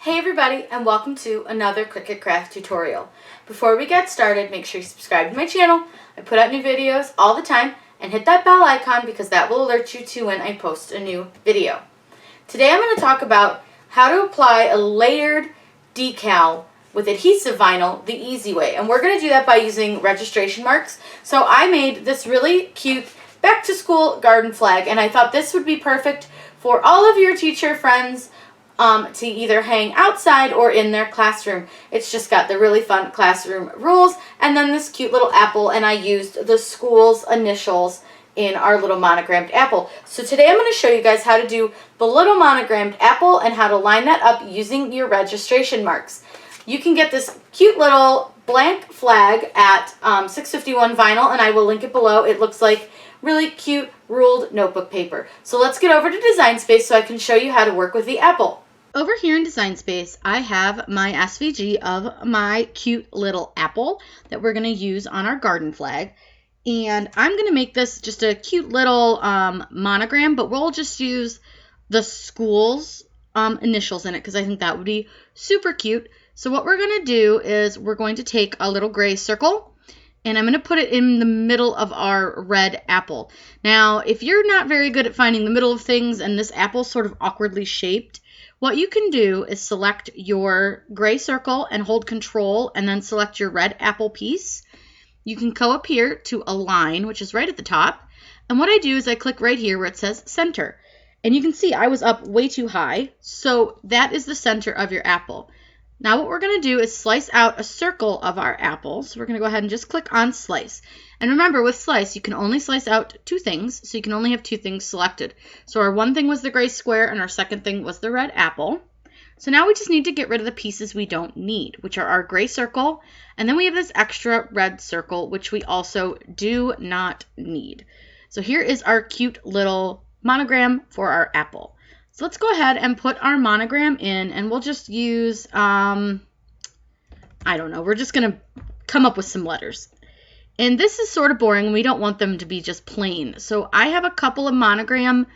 Hey everybody, and welcome to another CRICUT craft tutorial. Before we get started, make sure you subscribe to my channel. I put out new videos all the time, and hit that bell icon because that will alert you to when I post a new video. Today I'm going to talk about how to apply a layered decal with adhesive vinyl the easy way. And we're going to do that by using registration marks. So I made this really cute back to school garden flag, and I thought this would be perfect for all of your teacher friends to either hang outside or in their classroom. It's just got the really fun classroom rules and then this cute little apple, and I used the school's initials in our little monogrammed apple. So today I'm going to show you guys how to do the little monogrammed apple and how to line that up using your registration marks. You can get this cute little blank flag at 651 Vinyl, and I will link it below. It looks like really cute ruled notebook paper. So let's get over to Design Space so I can show you how to work with the apple. Over here in Design Space, I have my SVG of my cute little apple that we're going to use on our garden flag. And I'm going to make this just a cute little monogram, but we'll just use the school's initials in it because I think that would be super cute. So what we're going to do is we're going to take a little gray circle, and I'm going to put it in the middle of our red apple. Now, if you're not very good at finding the middle of things and this apple's sort of awkwardly shaped, what you can do is select your gray circle and hold Control and then select your red apple piece. You can go up here to Align, which is right at the top. And what I do is I click right here where it says Center. And you can see I was up way too high, so that is the center of your apple. Now what we're going to do is slice out a circle of our apple. So we're going to go ahead and just click on Slice. And remember, with Slice, you can only slice out two things, so you can only have two things selected. So our one thing was the gray square, and our second thing was the red apple. So now we just need to get rid of the pieces we don't need, which are our gray circle, and then we have this extra red circle, which we also do not need. So here is our cute little monogram for our apple. So let's go ahead and put our monogram in, and we'll just use, I don't know, we're just going to come up with some letters. And this is sort of boring. We don't want them to be just plain. So I have a couple of monogram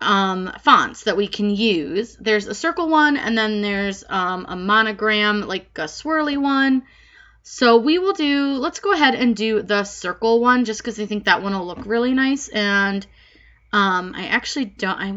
fonts that we can use. There's a circle one, and then there's a monogram, like a swirly one. So we will do, let's go ahead and do the circle one, just because I think that one will look really nice. And I actually don't, I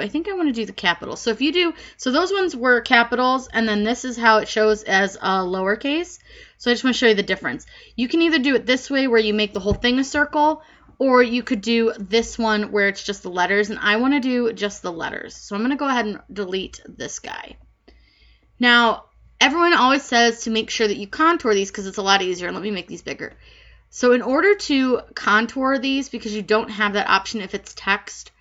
think I want to do the capitals. So if you do, so those ones were capitals, and then this is how it shows as a lowercase. So I just want to show you the difference. You can either do it this way where you make the whole thing a circle, or you could do this one where it's just the letters, and I want to do just the letters. So I'm going to go ahead and delete this guy. Now, everyone always says to make sure that you contour these because it's a lot easier. Let me make these bigger. So in order to contour these, because you don't have that option if it's text,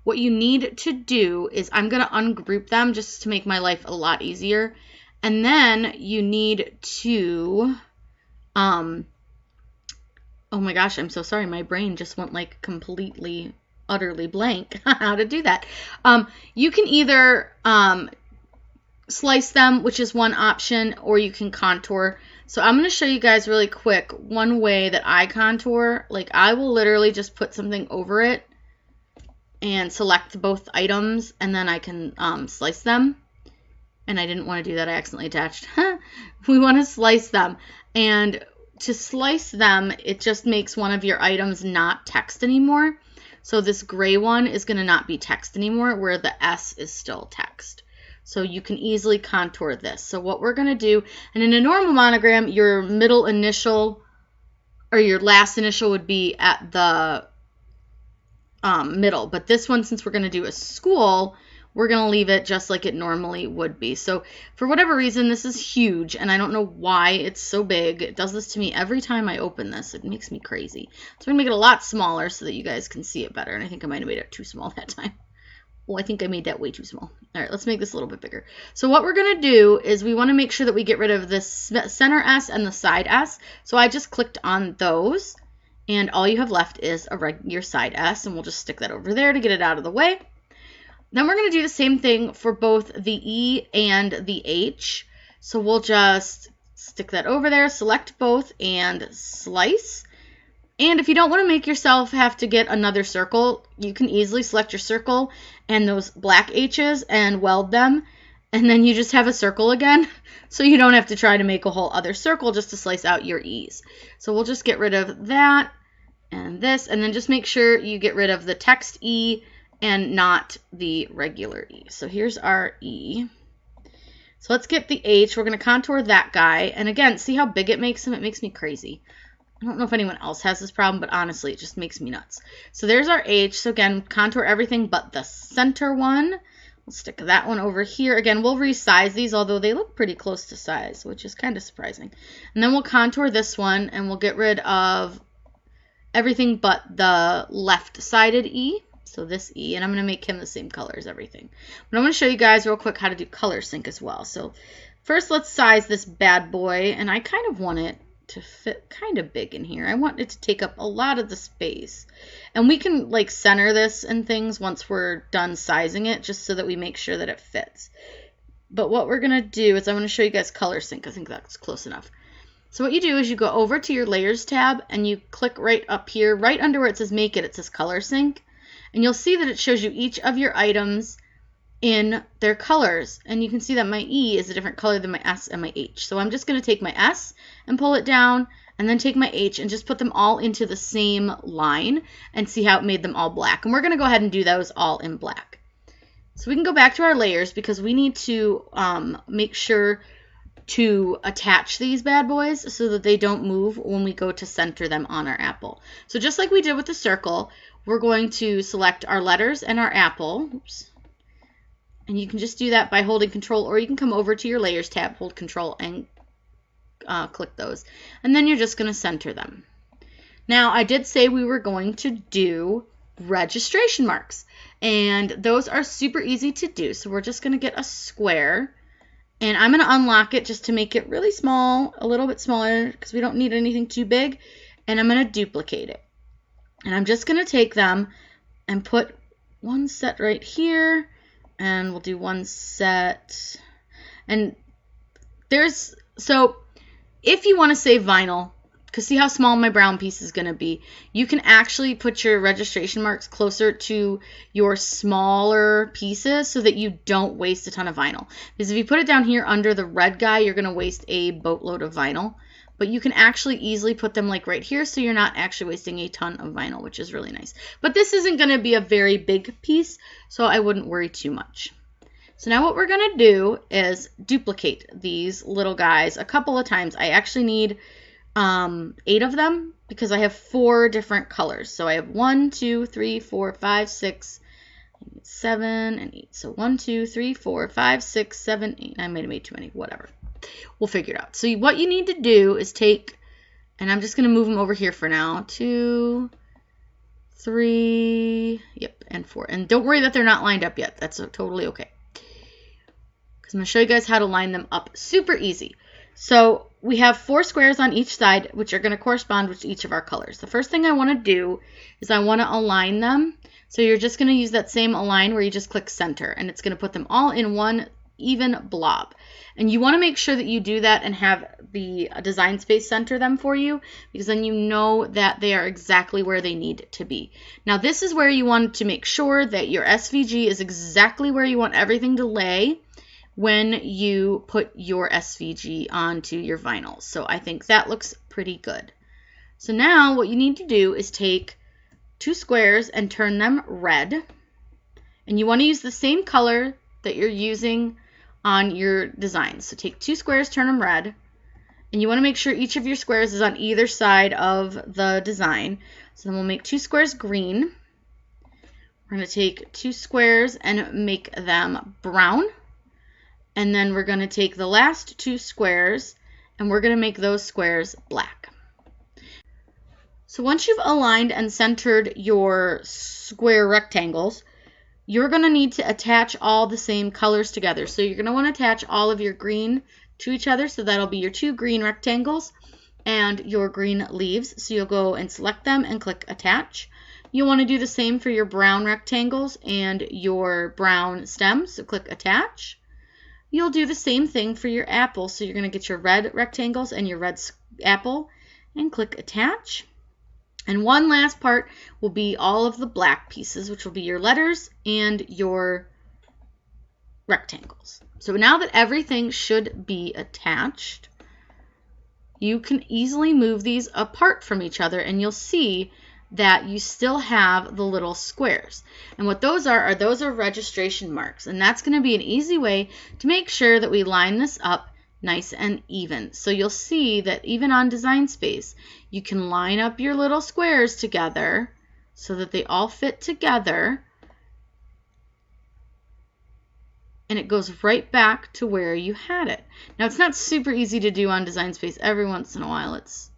what you need to do is I'm going to ungroup them just to make my life a lot easier. And then you need to, oh my gosh, I'm so sorry. My brain just went like completely, utterly blank how to do that. You can either slice them, which is one option, or you can contour. So I'm going to show you guys really quick one way that I contour. Like I will literally just put something over it and select both items, and then I can slice them. And I didn't want to do that. I accidentally attached. We want to slice them. And to slice them, it just makes one of your items not text anymore. So this gray one is going to not be text anymore, where the S is still text. So you can easily contour this. So what we're going to do, and in a normal monogram, your middle initial or your last initial would be at the middle. But this one, since we're going to do a school, we're going to leave it just like it normally would be. So for whatever reason, this is huge, and I don't know why it's so big. It does this to me every time I open this. It makes me crazy. So I'm going to make it a lot smaller so that you guys can see it better, and I think I might have made it too small that time. Oh, I think I made that way too small. All right, let's make this a little bit bigger. So what we're going to do is we want to make sure that we get rid of this center S and the side S. So I just clicked on those, and all you have left is your side S, and we'll just stick that over there to get it out of the way. Then we're going to do the same thing for both the E and the H. So we'll just stick that over there, select both, and slice. And if you don't want to make yourself have to get another circle, you can easily select your circle and those black H's and weld them. and then you just have a circle again. So you don't have to try to make a whole other circle just to slice out your E's. So we'll just get rid of that and this, and then just make sure you get rid of the text E and not the regular E. So here's our E. So let's get the H. We're going to contour that guy. And again, see how big it makes him? It makes me crazy. I don't know if anyone else has this problem, but honestly, it just makes me nuts. So there's our H. So again, contour everything but the center one. We'll stick that one over here. Again, we'll resize these, although they look pretty close to size, which is kind of surprising. And then we'll contour this one, and we'll get rid of everything but the left-sided E. So this E, and I'm going to make him the same color as everything. But I'm going to show you guys real quick how to do color sync as well. So first, let's size this bad boy, and I kind of want it to fit kind of big in here. I want it to take up a lot of the space. And we can like center this and things once we're done sizing it, just so that we make sure that it fits. But what we're going to do is I'm going to show you guys color sync. I think that's close enough. So what you do is you go over to your layers tab and you click right up here, right under where it says make it says color sync. And you'll see that it shows you each of your items in their colors, and you can see that my E is a different color than my S and my H. So I'm just going to take my S and pull it down, and then take my H and just put them all into the same line and see how it made them all black. And we're going to go ahead and do those all in black. So we can go back to our layers because we need to make sure to attach these bad boys so that they don't move when we go to center them on our apple. So just like we did with the circle, we're going to select our letters and our apple. Oops. And you can just do that by holding Control, or you can come over to your Layers tab, hold Control, and click those. And then you're just going to center them. Now, I did say we were going to do registration marks, and those are super easy to do. So we're just going to get a square, and I'm going to unlock it just to make it really small, a little bit smaller, because we don't need anything too big, and I'm going to duplicate it. And I'm just going to take them and put one set right here, and we'll do one set. And so if you want to save vinyl, because see how small my brown piece is going to be, you can actually put your registration marks closer to your smaller pieces so that you don't waste a ton of vinyl. Because if you put it down here under the red guy, you're going to waste a boatload of vinyl. But you can actually easily put them like right here, so you're not actually wasting a ton of vinyl, which is really nice. But this isn't going to be a very big piece, so I wouldn't worry too much. So now what we're going to do is duplicate these little guys a couple of times. I actually need 8 of them because I have 4 different colors. So I have 1, 2, 3, 4, 5, 6, 7, and 8. So 1, 2, 3, 4, 5, 6, 7, 8. I might have made too many, whatever. We'll figure it out. So what you need to do is take, and I'm just going to move them over here for now, 2, 3, yep, and 4. And don't worry that they're not lined up yet. That's totally okay. Because I'm going to show you guys how to line them up. Super easy. So we have 4 squares on each side, which are going to correspond with each of our colors. The first thing I want to do is I want to align them. So you're just going to use that same align where you just click center, and it's going to put them all in one even blob. And you want to make sure that you do that and have the design space center them for you, because then you know that they are exactly where they need to be. Now this is where you want to make sure that your SVG is exactly where you want everything to lay when you put your SVG onto your vinyl. So I think that looks pretty good. So now what you need to do is take 2 squares and turn them red. And you want to use the same color that you're using on your designs. So take 2 squares, turn them red, and you want to make sure each of your squares is on either side of the design. So then we'll make 2 squares green. We're going to take 2 squares and make them brown, and then we're going to take the last 2 squares and we're going to make those squares black. So once you've aligned and centered your square rectangles, you're going to need to attach all the same colors together. So you're going to want to attach all of your green to each other. So that'll be your 2 green rectangles and your green leaves. So you'll go and select them and click attach. You'll want to do the same for your brown rectangles and your brown stems. So click attach. You'll do the same thing for your apple. So you're going to get your red rectangles and your red apple and click attach. And one last part will be all of the black pieces, which will be your letters and your rectangles. So now that everything should be attached, you can easily move these apart from each other, and you'll see that you still have the little squares. And what those are those are registration marks. And that's going to be an easy way to make sure that we line this up nice and even. So you'll see that even on Design Space, you can line up your little squares together so that they all fit together. And it goes right back to where you had it. Now, it's not super easy to do on Design Space. Every once in a while, it's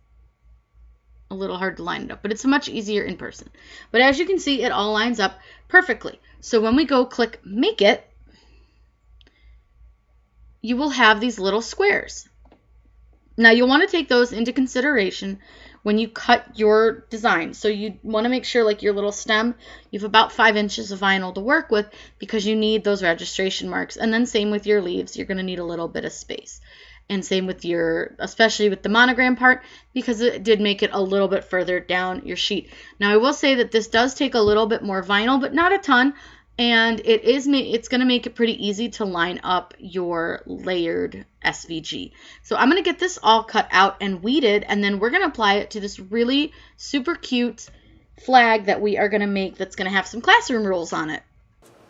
a little hard to line it up, but it's much easier in person. But as you can see, it all lines up perfectly. So when we go click Make It, you will have these little squares. Now, you'll want to take those into consideration when you cut your design. So you want to make sure, like your little stem, you have about 5 inches of vinyl to work with because you need those registration marks. And then same with your leaves, you're going to need a little bit of space. And same with your, especially with the monogram part, because it did make it a little bit further down your sheet. Now, I will say that this does take a little bit more vinyl, but not a ton. And it's going to make it pretty easy to line up your layered SVG. So I'm going to get this all cut out and weeded, and then we're going to apply it to this really super cute flag that we are going to make that's going to have some classroom rules on it.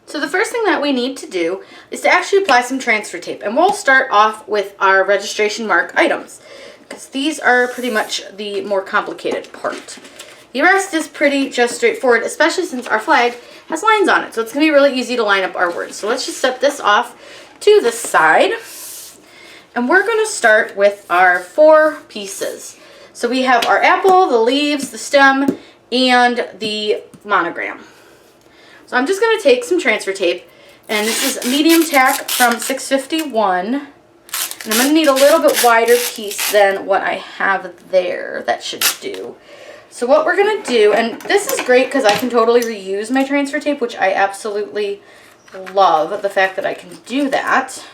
So the first thing that we need to do is to actually apply some transfer tape. And we'll start off with our registration mark items, because these are pretty much the more complicated part. The rest is pretty just straightforward, especially since our flag has lines on it. So it's going to be really easy to line up our words. So let's just set this off to the side. And we're going to start with our 4 pieces. So we have our apple, the leaves, the stem, and the monogram. So I'm just going to take some transfer tape, and this is medium tack from 651. And I'm going to need a little bit wider piece than what I have there. That should do. So what we're going to do, and this is great because I can totally reuse my transfer tape, which I absolutely love, the fact that I can do that.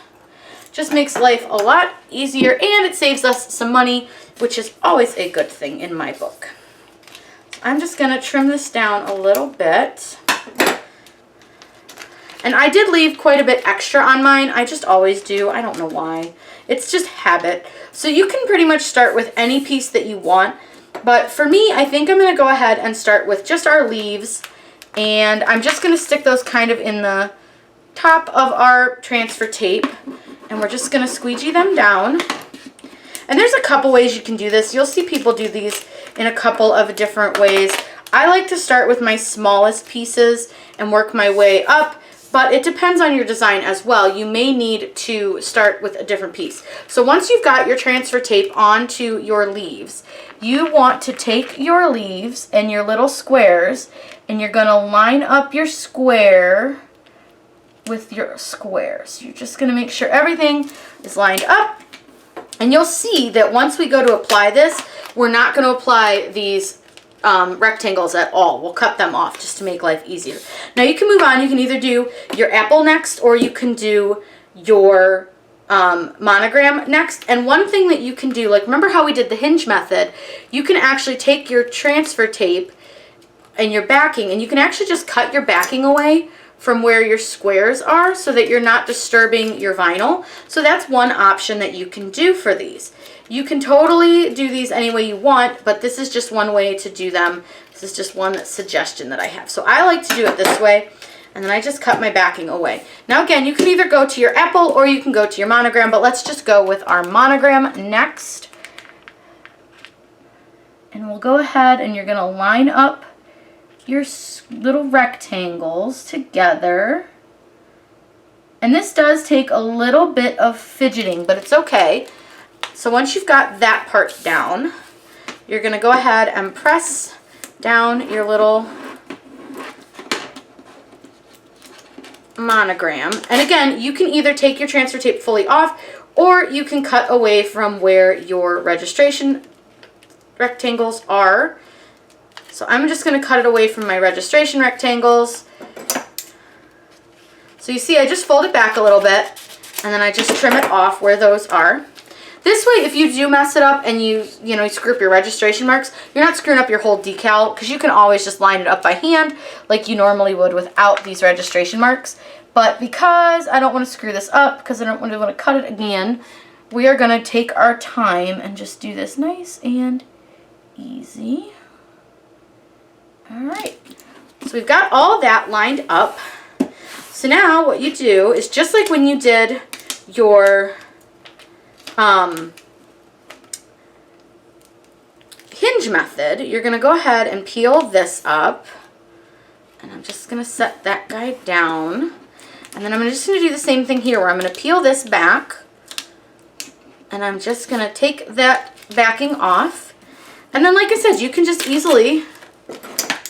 Just makes life a lot easier, and it saves us some money, which is always a good thing in my book. So I'm just going to trim this down a little bit. And I did leave quite a bit extra on mine. I just always do. I don't know why. It's just habit. So you can pretty much start with any piece that you want. But for me, I think I'm going to go ahead and start with just our leaves. And I'm just going to stick those kind of in the top of our transfer tape. And we're just going to squeegee them down. And there's a couple ways you can do this. You'll see people do these in a couple of different ways. I like to start with my smallest pieces and work my way up. But it depends on your design as well. You may need to start with a different piece. So once you've got your transfer tape onto your leaves, you want to take your leaves and your little squares, and you're going to line up your square with your square. So you're just going to make sure everything is lined up. And you'll see that once we go to apply this, we're not going to apply these rectangles at all. We'll cut them off just to make life easier. Now you can move on. You can either do your apple next, or you can do your monogram next. And one thing that you can do, like remember how we did the hinge method, you can actually take your transfer tape and your backing, and you can actually just cut your backing away from where your squares are so that you're not disturbing your vinyl. So that's one option that you can do for these. You can totally do these any way you want, but this is just one way to do them. This is just one suggestion that I have. So I like to do it this way, and then I just cut my backing away. Now again, you can either go to your apple or you can go to your monogram, but let's just go with our monogram next. And we'll go ahead and you're going to line up your little rectangles together. And this does take a little bit of fidgeting, but it's okay. So once you've got that part down, you're going to go ahead and press down your little monogram. And again, you can either take your transfer tape fully off, or you can cut away from where your registration rectangles are. So I'm just going to cut it away from my registration rectangles. So you see I just fold it back a little bit, and then I just trim it off where those are. This way, if you do mess it up and you screw up your registration marks, you're not screwing up your whole decal, because you can always just line it up by hand like you normally would without these registration marks. But because I don't want to screw this up, because I don't want to cut it again, we are going to take our time and just do this nice and easy. Alright, so we've got all that lined up. So now what you do is just like when you did your hinge method, you're going to go ahead and peel this up. And I'm just going to set that guy down. And then I'm just going to do the same thing here where I'm going to peel this back. And I'm just going to take that backing off. And then like I said, you can just easily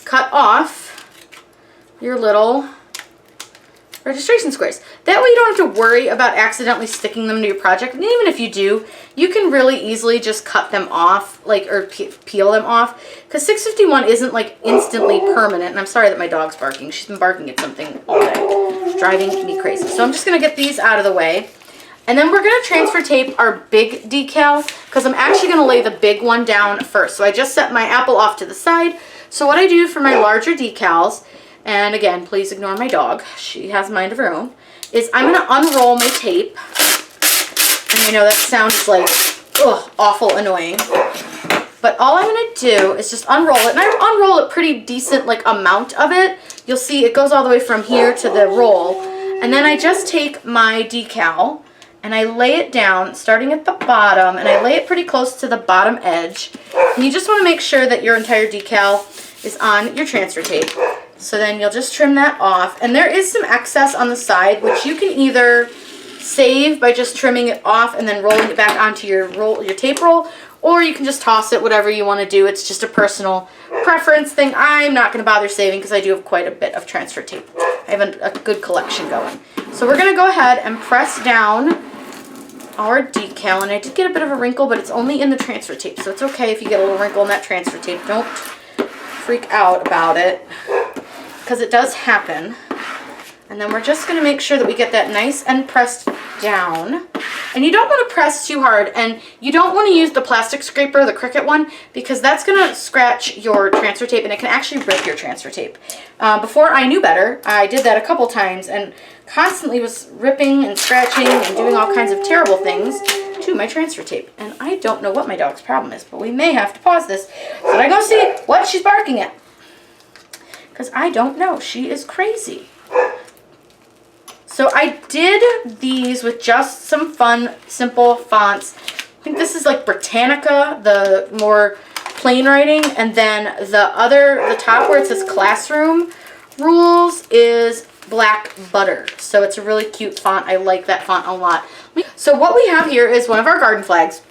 cut off your little registration squares. That way you don't have to worry about accidentally sticking them to your project. And even if you do, you can really easily just cut them off, like, or peel them off. Because 651 isn't like instantly permanent. And I'm sorry that my dog's barking. She's been barking at something all day. It's driving me crazy. So I'm just going to get these out of the way. And then we're going to transfer tape our big decal because I'm actually going to lay the big one down first. So I just set my apple off to the side. So what I do for my larger decals, and again, please ignore my dog, she has a mind of her own, is I'm going to unroll my tape. And I know that sounds like, ugh, awful annoying. But all I'm going to do is just unroll it. And I unroll a pretty decent like amount of it. You'll see it goes all the way from here to the roll. And then I just take my decal and I lay it down starting at the bottom, and I lay it pretty close to the bottom edge. And you just want to make sure that your entire decal is on your transfer tape. So then you'll just trim that off. And there is some excess on the side, which you can either save by just trimming it off and then rolling it back onto your tape roll, or you can just toss it, whatever you want to do. It's just a personal preference thing. I'm not going to bother saving because I do have quite a bit of transfer tape. I have a good collection going. So we're going to go ahead and press down our decal. And I did get a bit of a wrinkle, but it's only in the transfer tape. So it's okay if you get a little wrinkle in that transfer tape. Don't freak out about it because it does happen. And then we're just going to make sure that we get that nice and pressed down. And you don't want to press too hard, and you don't want to use the plastic scraper, the CRICUT one, because that's going to scratch your transfer tape and it can actually rip your transfer tape. Before I knew better, I did that a couple times and constantly was ripping and scratching and doing all kinds of terrible things to my transfer tape. And I don't know what my dog's problem is, but we may have to pause this so that I go see what she's barking at. Because I don't know. She is crazy. So I did these with just some fun, simple fonts. I think this is like Britannica, the more plain writing. And then the top where it says classroom rules is black butter. So it's a really cute font. I like that font a lot. So what we have here is one of our garden flags.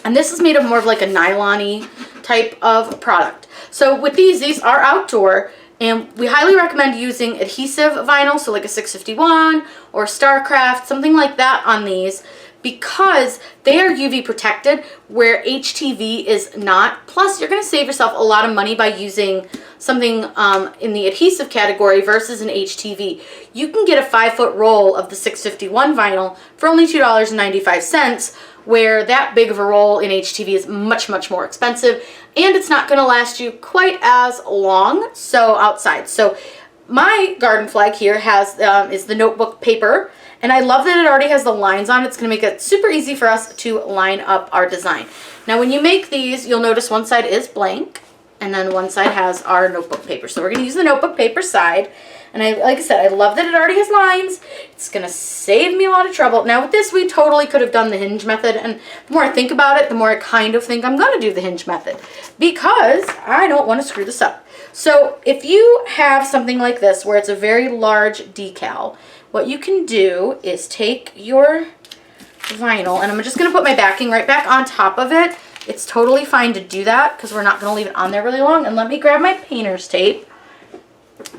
And this is made of more of like a nylon-y type of product. So with these are outdoor. And we highly recommend using adhesive vinyl, so like a 651 or Starcraft, something like that on these, because they are UV protected where HTV is not. Plus, you're going to save yourself a lot of money by using something in the adhesive category versus an HTV. You can get a 5-foot roll of the 651 vinyl for only $2.95, where that big of a roll in HTV is much, much more expensive, and it's not going to last you quite as long outside. So my garden flag here is the notebook paper, and I love that it already has the lines on it. It's going to make it super easy for us to line up our design. Now when you make these, you'll notice one side is blank, and then one side has our notebook paper. So we're going to use the notebook paper side. And like I said, I love that it already has lines. It's going to save me a lot of trouble. Now with this, we totally could have done the hinge method. And the more I think about it, the more I kind of think I'm going to do the hinge method, because I don't want to screw this up. So if you have something like this where it's a very large decal, what you can do is take your vinyl, and I'm just going to put my backing right back on top of it. It's totally fine to do that because we're not going to leave it on there really long. And let me grab my painter's tape.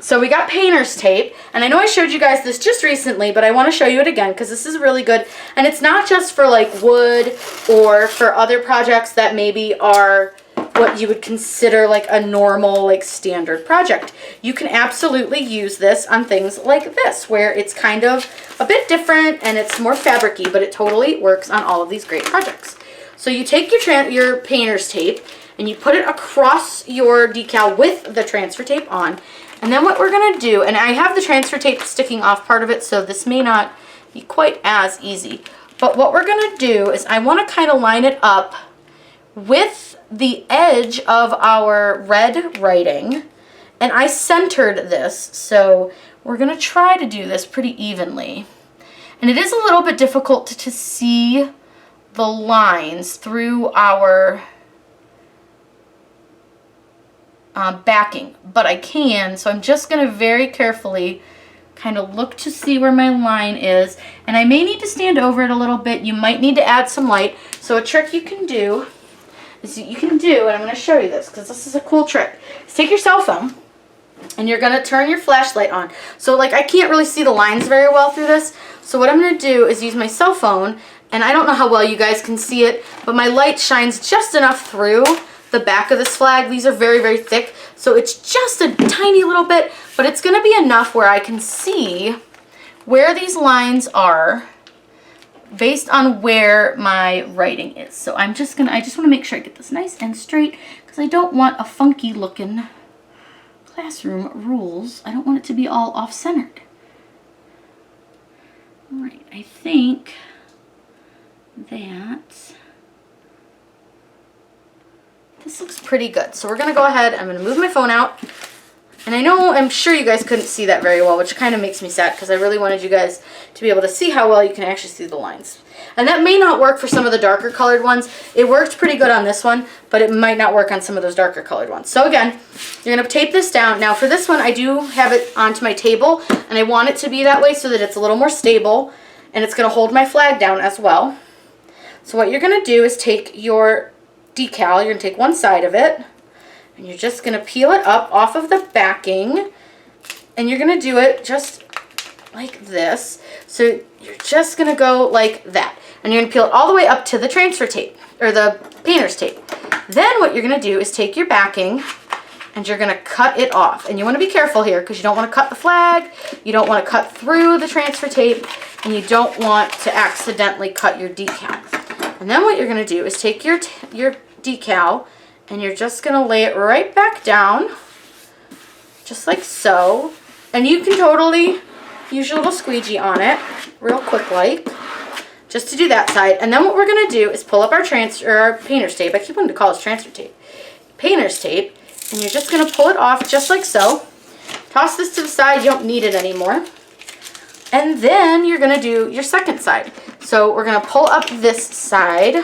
So we got painter's tape, and I know I showed you guys this just recently, but I want to show you it again because this is really good. And it's not just for like wood or for other projects that maybe are what you would consider like a normal, like standard project. You can absolutely use this on things like this, where it's kind of a bit different and it's more fabric-y, but it totally works on all of these great projects. So you take your painter's tape and you put it across your decal with the transfer tape on. And then what we're gonna do, and I have the transfer tape sticking off part of it, so this may not be quite as easy. But what we're gonna do is I wanna kind of line it up with the edge of our red writing. And I centered this, so we're gonna try to do this pretty evenly. And it is a little bit difficult to see the lines through our backing, but I can, so I'm just going to very carefully kind of look to see where my line is, and I may need to stand over it a little bit. You might need to add some light. So a trick you can do is and I'm going to show you this because this is a cool trick, is take your cell phone and you're going to turn your flashlight on. So like I can't really see the lines very well through this, so what I'm going to do is use my cell phone, and I don't know how well you guys can see it, but my light shines just enough through the back of this flag. These are very, very thick, so it's just a tiny little bit, but it's going to be enough where I can see where these lines are based on where my writing is. So I just want to make sure I get this nice and straight because I don't want a funky looking classroom rules. I don't want it to be all off-centered. All right, I think that this looks pretty good. So we're going to go ahead, I'm going to move my phone out. And I'm sure you guys couldn't see that very well, which kind of makes me sad because I really wanted you guys to be able to see how well you can actually see the lines. And that may not work for some of the darker colored ones. It worked pretty good on this one, but it might not work on some of those darker colored ones. So again, you're going to tape this down. Now for this one, I do have it onto my table, and I want it to be that way so that it's a little more stable, and it's going to hold my flag down as well. So what you're going to do is take your decal, you're going to take one side of it, and you're just going to peel it up off of the backing, and you're going to do it just like this. So you're just going to go like that, and you're going to peel it all the way up to the transfer tape, or the painter's tape. Then what you're going to do is take your backing, and you're going to cut it off. And you want to be careful here because you don't want to cut the flag, you don't want to cut through the transfer tape, and you don't want to accidentally cut your decal. And then what you're going to do is take your decal, and you're just going to lay it right back down, just like so. And you can totally use your little squeegee on it, real quick like, just to do that side. And then what we're going to do is pull up our painter's tape. I keep wanting to call this transfer tape. Painter's tape. And you're just going to pull it off just like so. Toss this to the side. You don't need it anymore. And then you're going to do your second side. So we're going to pull up this side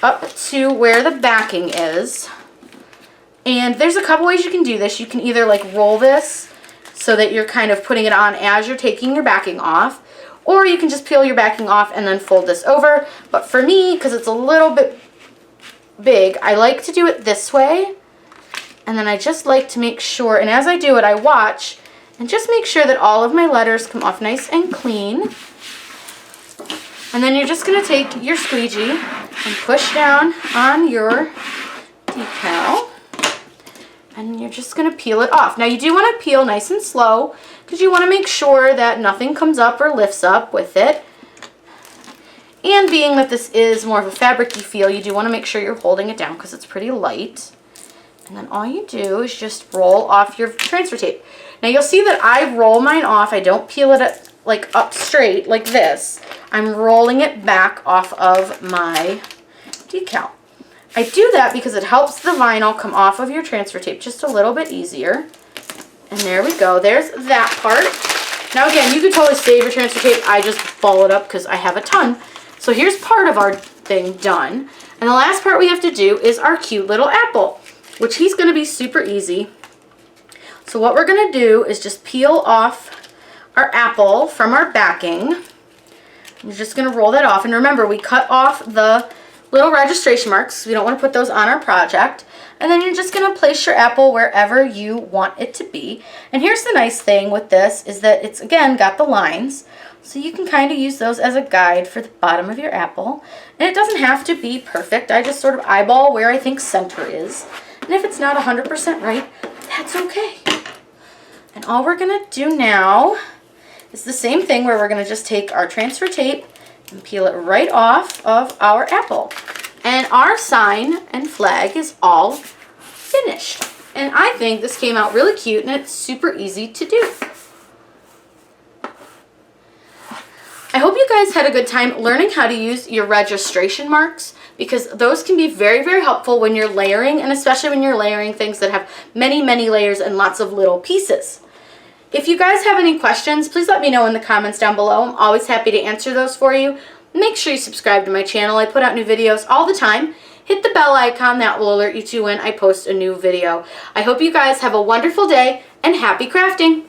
up to where the backing is. And there's a couple ways you can do this. You can either like roll this so that you're kind of putting it on as you're taking your backing off, or you can just peel your backing off and then fold this over. But for me, because it's a little bit big, I like to do it this way. And then I just like to make sure, and as I do it, I watch and just make sure that all of my letters come off nice and clean. And then you're just going to take your squeegee and push down on your decal. And you're just going to peel it off. Now you do want to peel nice and slow because you want to make sure that nothing comes up or lifts up with it. And being that this is more of a fabric-y feel, you do want to make sure you're holding it down because it's pretty light. And then all you do is just roll off your transfer tape. Now you'll see that I roll mine off. I don't peel it like up straight like this. I'm rolling it back off of my decal. I do that because it helps the vinyl come off of your transfer tape just a little bit easier. And there we go. There's that part. Now again, you can totally save your transfer tape. I just ball it up because I have a ton. So here's part of our thing done. And the last part we have to do is our cute little apple, which he's going to be super easy. So what we're going to do is just peel off our apple from our backing. You're just going to roll that off. And remember, we cut off the little registration marks. We don't want to put those on our project. And then you're just going to place your apple wherever you want it to be. And here's the nice thing with this is that it's, again, got the lines. So you can kind of use those as a guide for the bottom of your apple. And it doesn't have to be perfect. I just sort of eyeball where I think center is. And if it's not 100% right, that's okay. And all we're going to do now is the same thing where we're going to just take our transfer tape and peel it right off of our apple. And our sign and flag is all finished. And I think this came out really cute and it's super easy to do. I hope you guys had a good time learning how to use your registration marks, because those can be very, very helpful when you're layering, and especially when you're layering things that have many, many layers and lots of little pieces. If you guys have any questions, please let me know in the comments down below. I'm always happy to answer those for you. Make sure you subscribe to my channel. I put out new videos all the time. Hit the bell icon, that will alert you to when I post a new video. I hope you guys have a wonderful day and happy crafting!